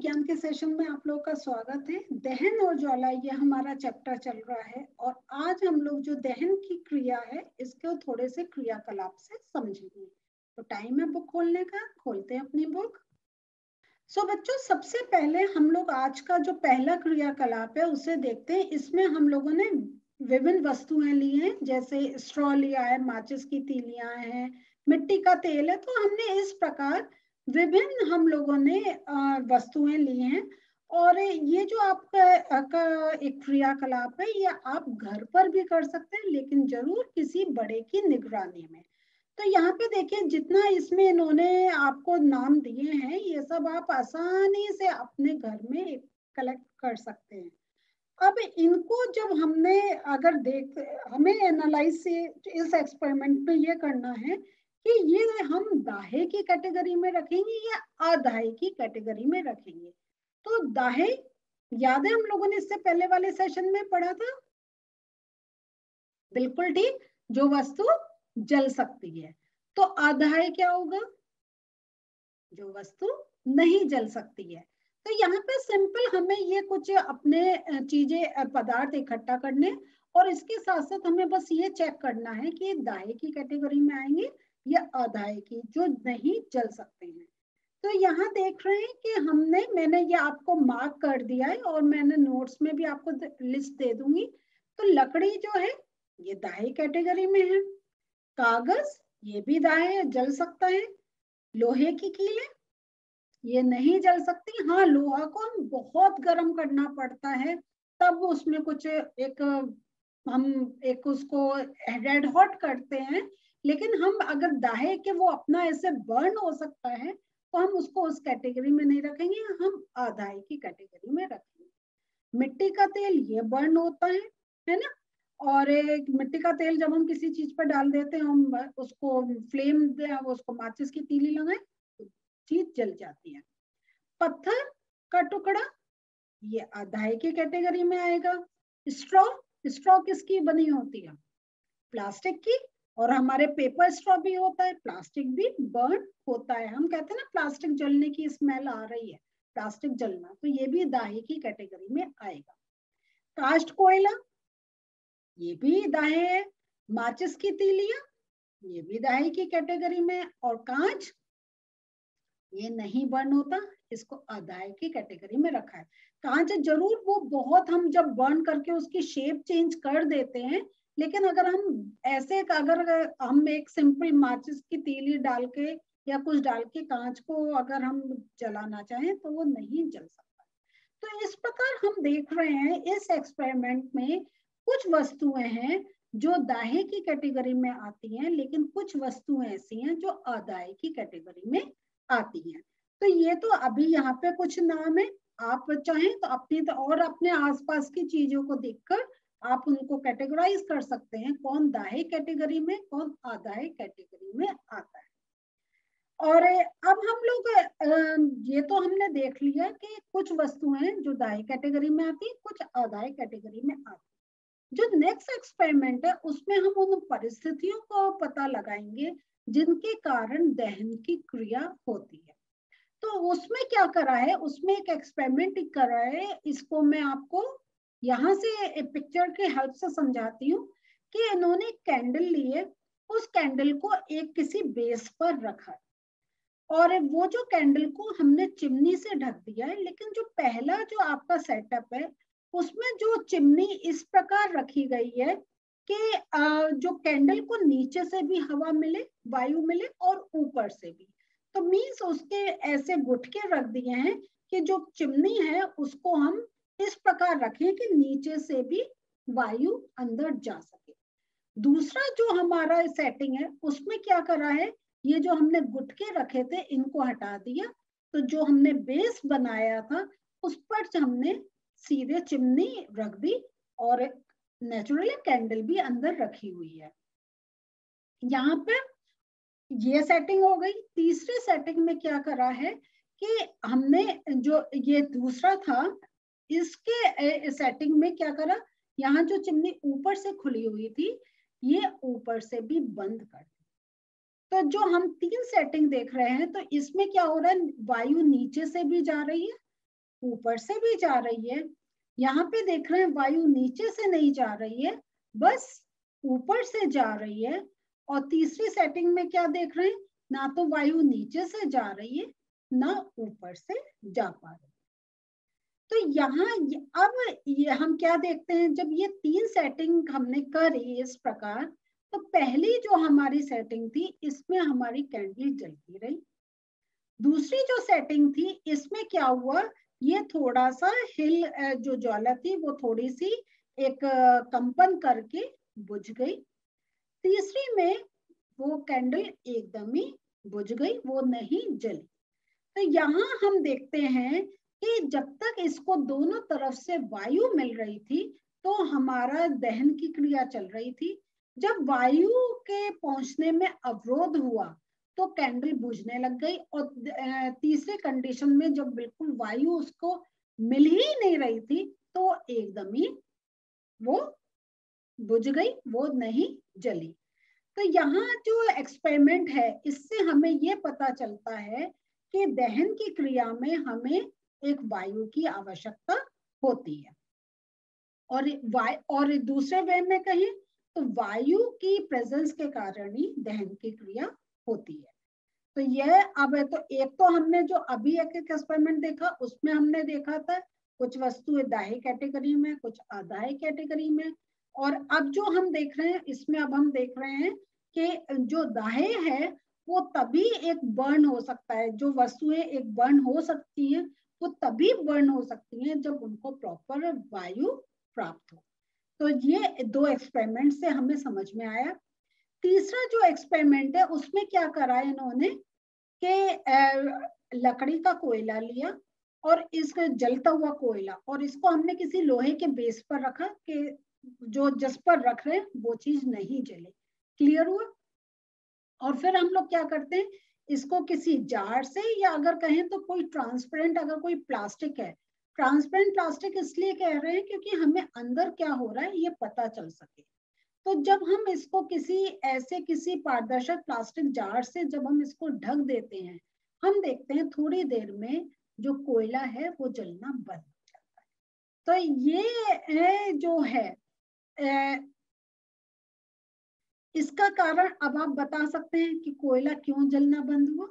विज्ञान के सेशन में आप लोगों का स्वागत है। दहन और ज्वाला ये हमारा चैप्टर चल रहा है और आज हम लोग जो दहन की क्रिया है इसको थोड़े से क्रियाकलाप से समझेंगे। तो टाइम है बुक खोलने का, खोलते हैं अपनी बुक। बच्चों, सबसे पहले हम लोग आज का जो पहला क्रियाकलाप है उसे देखते हैं। इसमें हम लोगों ने विभिन्न वस्तुएं ली हैं, जैसे स्ट्रॉ लिया है, माचिस की तीलियां हैं, मिट्टी का तेल है। तो हमने इस प्रकार विभिन्न हम लोगों ने वस्तुएं ली हैं और ये जो आपका एक क्रियाकलाप है ये आप घर पर भी कर सकते हैं, लेकिन जरूर किसी बड़े की निगरानी में। तो यहाँ पे देखिए, जितना इसमें इन्होंने आपको नाम दिए हैं ये सब आप आसानी से अपने घर में कलेक्ट कर सकते हैं। अब इनको जब हमने अगर हमें एनालाइज से इस एक्सपेरिमेंट में ये करना है कि ये हम दाहे की कैटेगरी में रखेंगे या अदाहे की कैटेगरी में रखेंगे। तो दाहे याद है हम लोगों ने इससे पहले वाले सेशन में पढ़ा था, बिल्कुल ठीक, जो वस्तु जल सकती है। तो अदाहे क्या होगा? जो वस्तु नहीं जल सकती है। तो यहाँ पे सिंपल हमें ये कुछ अपने चीजें पदार्थ इकट्ठा करने और इसके साथ साथ हमें बस ये चेक करना है कि दाहे की कैटेगरी में आएंगे या अदाहे की, जो नहीं जल सकते हैं। तो यहाँ देख रहे हैं कि मैंने ये आपको मार्क कर दिया है और मैंने नोट्स में भी आपको लिस्ट दे दूंगी। तो लकड़ी जो है ये दाहे कैटेगरी में है, कागज ये भी दाहे जल सकता है, लोहे की कीलें ये नहीं जल सकती। हाँ, लोहा को हम बहुत गर्म करना पड़ता है, तब उसमें कुछ हम उसको रेड हॉट करते हैं, लेकिन हम अगर दाहे के वो अपना ऐसे बर्न हो सकता है तो हम उसको उस कैटेगरी में नहीं रखेंगे, हम अदाहे की कैटेगरी में रखेंगे। मिट्टी का तेल ये बर्न होता है ना। और एक मिट्टी का तेल जब हम किसी चीज पर डाल देते हैं, हम उसको फ्लेम दे, उसको माचिस की तीली लगाएं तो चीज जल जाती है। पत्थर का टुकड़ा ये अदाहे की कैटेगरी में आएगा। स्ट्रॉ किसकी बनी होती है? प्लास्टिक की। और हमारे पेपर स्ट्रॉ भी होता है, प्लास्टिक भी बर्न होता है। हम कहते हैं ना प्लास्टिक जलने की स्मेल आ रही है, प्लास्टिक जलना, तो ये भी दाहे की कैटेगरी में आएगा। कास्ट कोयला ये भी दाहे है। माचिस की तीलियां ये भी दाहे की कैटेगरी में। और कांच ये नहीं बर्न होता, इसको अदाहे की कैटेगरी में रखा है। कांच जरूर वो बहुत हम जब बर्न करके उसकी शेप चेंज कर देते हैं, लेकिन अगर हम अगर हम एक सिंपल माचिस की तीली डाल के या कुछ डाल के कांच को अगर हम जलाना चाहें तो वो नहीं जल सकता। तो इस प्रकार हम देख रहे हैं इस एक्सपेरिमेंट में कुछ वस्तुएं हैं जो दाहे की कैटेगरी में आती हैं, लेकिन कुछ वस्तुएं ऐसी हैं जो अदाहे की कैटेगरी में आती हैं। तो ये तो अभी यहाँ पे कुछ नाम है, आप चाहें तो अपने आसपास की चीजों को देखकर आप उनको कैटेगराइज कर सकते हैं, कौन दाहे कैटेगरी में, कौन अदाहे कैटेगरी में आता है। और अब हम लोग ये तो हमने देख लिया कि कुछ वस्तुएं जो दाहे कैटेगरी में आती है, कुछ अदाहे कैटेगरी में आती है। जो नेक्स्ट एक्सपेरिमेंट है उसमें हम उन परिस्थितियों को पता लगाएंगे जिनके कारण दहन की क्रिया होती है। तो उसमें क्या करा है, उसमें एक एक्सपेरिमेंट करा है, इसको मैं आपको यहाँ से पिक्चर के हेल्प से समझाती हूँ कि इन्होंने कैंडल ली है, उस कैंडल को एक किसी बेस पर रखा है और वो जो कैंडल को हमने चिमनी से ढक दिया है। लेकिन जो पहला जो आपका सेटअप है उसमें जो चिमनी इस प्रकार रखी गई है कि जो कैंडल को नीचे से भी हवा मिले, वायु मिले और ऊपर से भी। तो मीन्स उसके ऐसे गुटके रख दिए हैं कि जो चिमनी है उसको हम इस प्रकार रखें कि नीचे से भी वायु अंदर जा सके। दूसरा जो हमारा सेटिंग है उसमें क्या करा है, ये जो हमने गुटके रखे थे इनको हटा दिया, तो जो हमने बेस बनाया था उस पर हमने सीधे चिमनी रख दी और नेचुरली कैंडल भी अंदर रखी हुई है। यहाँ पे ये सेटिंग हो गई। तीसरी सेटिंग में क्या करा है कि हमने जो ये दूसरा था इसके सेटिंग में क्या करा, यहाँ जो चिमनी ऊपर से खुली हुई थी ये ऊपर से भी बंद कर दी। तो जो हम तीन सेटिंग देख रहे हैं तो इसमें क्या हो रहा है, वायु नीचे से भी जा रही है ऊपर से भी जा रही है, यहाँ पे देख रहे हैं वायु नीचे से नहीं जा रही है, बस ऊपर से जा रही है। और तीसरी सेटिंग में क्या देख रहे हैं, ना तो वायु नीचे से जा रही है ना ऊपर से जा पा रही है। तो यहाँ अब ये हम क्या देखते हैं, जब ये 3 सेटिंग हमने करी इस प्रकार, तो पहली जो हमारी सेटिंग थी इसमें हमारी कैंडल जलती रही। दूसरी जो सेटिंग थी इसमें क्या हुआ, ये थोड़ा सा हिल, जो ज्वाला थी वो थोड़ी सी एक कंपन करके बुझ गई। तीसरी में वो कैंडल एकदम ही बुझ गई, वो नहीं जली। तो यहाँ हम देखते हैं कि जब तक इसको दोनों तरफ से वायु मिल रही थी तो हमारा दहन की क्रिया चल रही थी। जब वायु के पहुंचने में अवरोध हुआ तो कैंडल बुझने लग गई, और तीसरे कंडीशन में जब बिल्कुल वायु उसको मिल ही नहीं रही थी तो एकदम ही वो बुझ गई, वो नहीं जली। तो यहाँ जो एक्सपेरिमेंट है इससे हमें ये पता चलता है कि दहन की क्रिया में हमें एक वायु की आवश्यकता होती है। और दूसरे वे में कहें तो वायु की प्रेजेंस के कारण ही दहन की क्रिया होती है। तो यह अब है, तो एक तो हमने जो अभी एक एक्सपेरिमेंट देखा उसमें हमने देखा था कुछ वस्तुएं दाह्य कैटेगरी में, कुछ अदाह्य कैटेगरी में। और अब जो हम देख रहे हैं इसमें अब हम देख रहे हैं कि जो दाह्य है वो तभी एक बर्न हो सकता है, जो वस्तुएं एक बर्न हो सकती हैं वो तभी बर्न हो सकती हैं जब उनको प्रॉपर वायु प्राप्त हो। तो ये 2 एक्सपेरिमेंट से हमें समझ में आया। तीसरा जो एक्सपेरिमेंट है उसमें क्या करा है इन्होंने कि लकड़ी का कोयला लिया और इसका जलता हुआ कोयला, और इसको हमने किसी लोहे के बेस पर रखा कि जो जिस पर रख रहे हैं वो चीज नहीं जले। क्लियर हुआ? और फिर हम लोग क्या करते हैं, इसको किसी जार से, या अगर कहें तो कोई ट्रांसपेरेंट, अगर कोई प्लास्टिक है, ट्रांसपेरेंट प्लास्टिक इसलिए कह रहे हैं क्योंकि हमें अंदर क्या हो रहा है ये पता चल सके। तो जब हम इसको किसी पारदर्शक प्लास्टिक जार से जब हम इसको ढक देते हैं, हम देखते हैं थोड़ी देर में जो कोयला है वो जलना बंद हो जाता है। तो ये जो है इसका कारण अब आप बता सकते हैं कि कोयला क्यों जलना बंद हुआ?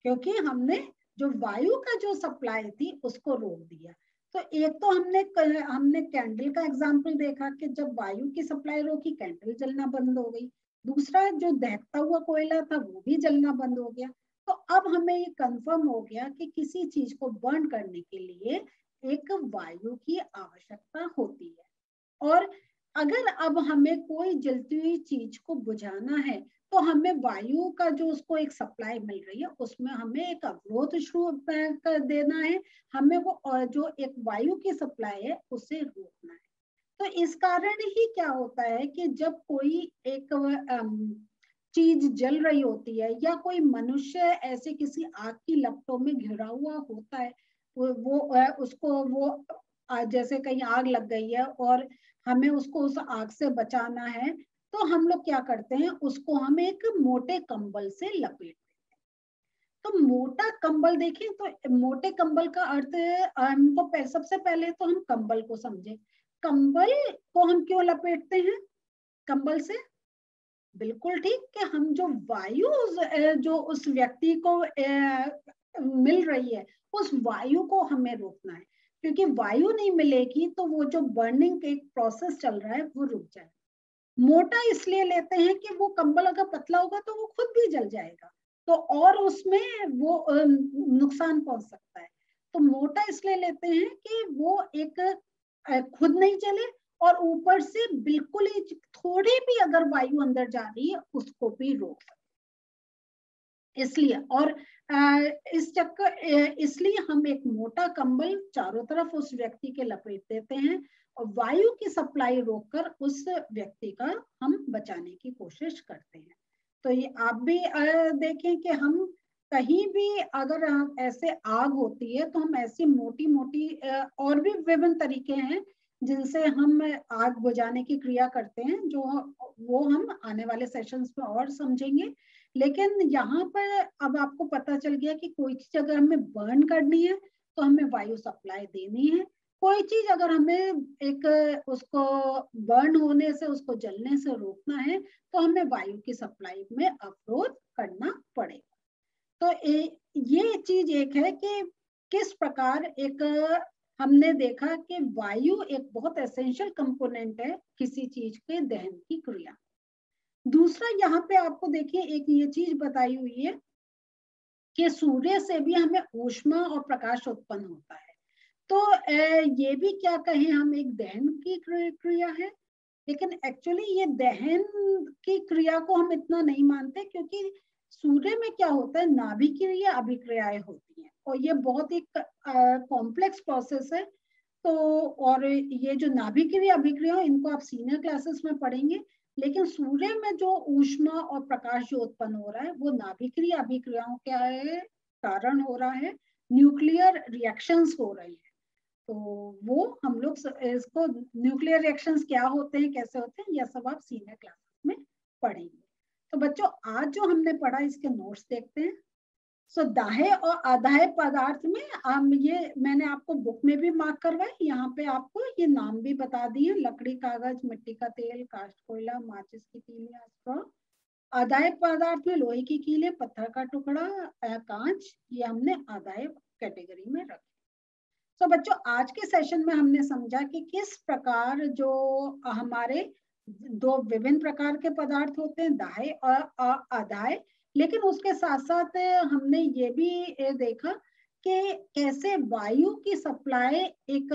क्योंकि हमने जो वायु का जो सप्लाई थी उसको रोक दिया। तो एक तो हमने कैंडल का एग्जाम्पल देखा कि जब वायु की सप्लाई रोकी कैंडल जलना बंद हो गई। दूसरा जो दहता हुआ कोयला था वो भी जलना बंद हो गया। तो अब हमें ये कंफर्म हो गया कि किसी चीज को बर्न करने के लिए एक वायु की आवश्यकता होती है। और अगर अब हमें कोई जलती हुई चीज को बुझाना है तो हमें वायु का जो उसको एक सप्लाई मिल रही है उसमें हमें एक अवरोध शुरू कर देना है, हमें वो जो एक वायु की सप्लाई है उसे रोकना है। तो इस कारण ही क्या होता है कि जब कोई एक चीज जल रही होती है या कोई मनुष्य ऐसे किसी आग की लपटों में घिरा हुआ होता है, उसको वो जैसे कहीं आग लग गई है और हमें उसको उस आग से बचाना है, तो हम लोग क्या करते हैं, उसको हम एक मोटे कंबल से लपेट देते हैं। तो मोटा कंबल देखें तो मोटे कंबल का अर्थ हमको सबसे पहले तो हम कंबल को समझे। कंबल को हम क्यों लपेटते हैं कंबल से? बिल्कुल ठीक, कि हम जो वायु जो उस व्यक्ति को मिल रही है उस वायु को हमें रोकना है, क्योंकि वायु नहीं मिलेगी तो वो जो बर्निंग एक प्रोसेस चल रहा है वो रुक जाए। मोटा इसलिए लेते हैं कि वो कंबल अगर पतला होगा तो वो खुद भी जल जाएगा, तो और उसमें वो नुकसान पहुंच सकता है। तो मोटा इसलिए लेते हैं कि वो एक खुद नहीं जले और ऊपर से बिल्कुल ही थोड़ी भी अगर वायु अंदर जा रही है उसको भी रोक सके, इसलिए। और इस चक्कर इसलिए हम एक मोटा कंबल चारों तरफ उस व्यक्ति के लपेट देते हैं और वायु की सप्लाई रोककर उस व्यक्ति का हम बचाने की कोशिश करते हैं। तो ये आप भी देखें कि हम कहीं भी अगर ऐसे आग होती है तो हम ऐसी मोटी मोटी और भी विभिन्न तरीके हैं जिनसे हम आग बुझाने की क्रिया करते हैं, जो वो हम आने वाले सेशंस में और समझेंगे। लेकिन यहाँ पर अब आपको पता चल गया कि कोई चीज अगर हमें बर्न करनी है तो हमें वायु सप्लाई देनी है। कोई चीज अगर हमें एक उसको बर्न होने से, उसको जलने से रोकना है, तो हमें वायु की सप्लाई में अवरोध करना पड़ेगा। तो ये चीज एक है कि किस प्रकार एक हमने देखा कि वायु एक बहुत एसेंशियल कंपोनेंट है किसी चीज के दहन की क्रिया। दूसरा यहाँ पे आपको देखिए एक ये चीज बताई हुई है कि सूर्य से भी हमें ऊष्मा और प्रकाश उत्पन्न होता है। तो ये भी क्या कहें हम एक दहन की क्रिया है, लेकिन एक्चुअली ये दहन की क्रिया को हम इतना नहीं मानते, क्योंकि सूर्य में क्या होता है, नाभिकीय अभिक्रियाएं होती हैं और ये बहुत ही कॉम्प्लेक्स प्रोसेस है। तो और ये जो नाभिकीय अभिक्रिया इनको आप सीनियर क्लासेस में पढ़ेंगे, लेकिन सूर्य में जो ऊष्मा और प्रकाश जो उत्पन्न हो रहा है वो नाभिकीय अभिक्रियाओं के कारण हो रहा है, न्यूक्लियर रिएक्शंस हो रही है। तो वो हम लोग इसको न्यूक्लियर रिएक्शंस क्या होते हैं, कैसे होते हैं, यह सब आप सीनियर क्लासेस में पढ़ेंगे। तो बच्चों आज जो हमने पढ़ा इसके नोट्स देखते हैं। सो दाह्य और अदाह्य पदार्थ में ये मैंने आपको बुक में भी मार्क करवाए, यहाँ पे आपको ये नाम भी बता दिए, लकड़ी, कागज, मिट्टी का तेल, काष्ठ, कोयला, माचिस की तीलियां, स्ट्रॉ। अदाह्य पदार्थ में लोहे की कीलें, पत्थर का टुकड़ा, कांच, ये हमने अदाह्य कैटेगरी में रखे। तो बच्चों आज के सेशन में हमने समझा कि किस प्रकार जो हमारे दो विभिन्न प्रकार के पदार्थ होते हैं, दाह्य और अदाह्य, लेकिन उसके साथ साथ हमने ये भी देखा कि कैसे वायु की सप्लाई एक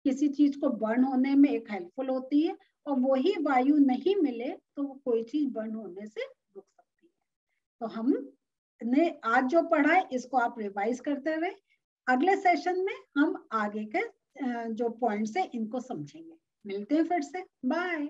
किसी चीज को बर्न होने में एक हेल्पफुल होती है, और वही वायु नहीं मिले तो कोई चीज बर्न होने से रुक सकती है। तो हमने आज जो पढ़ा है इसको आप रिवाइज करते रहे। अगले सेशन में हम आगे के जो पॉइंट्स है इनको समझेंगे। मिलते हैं फिर से, बाय।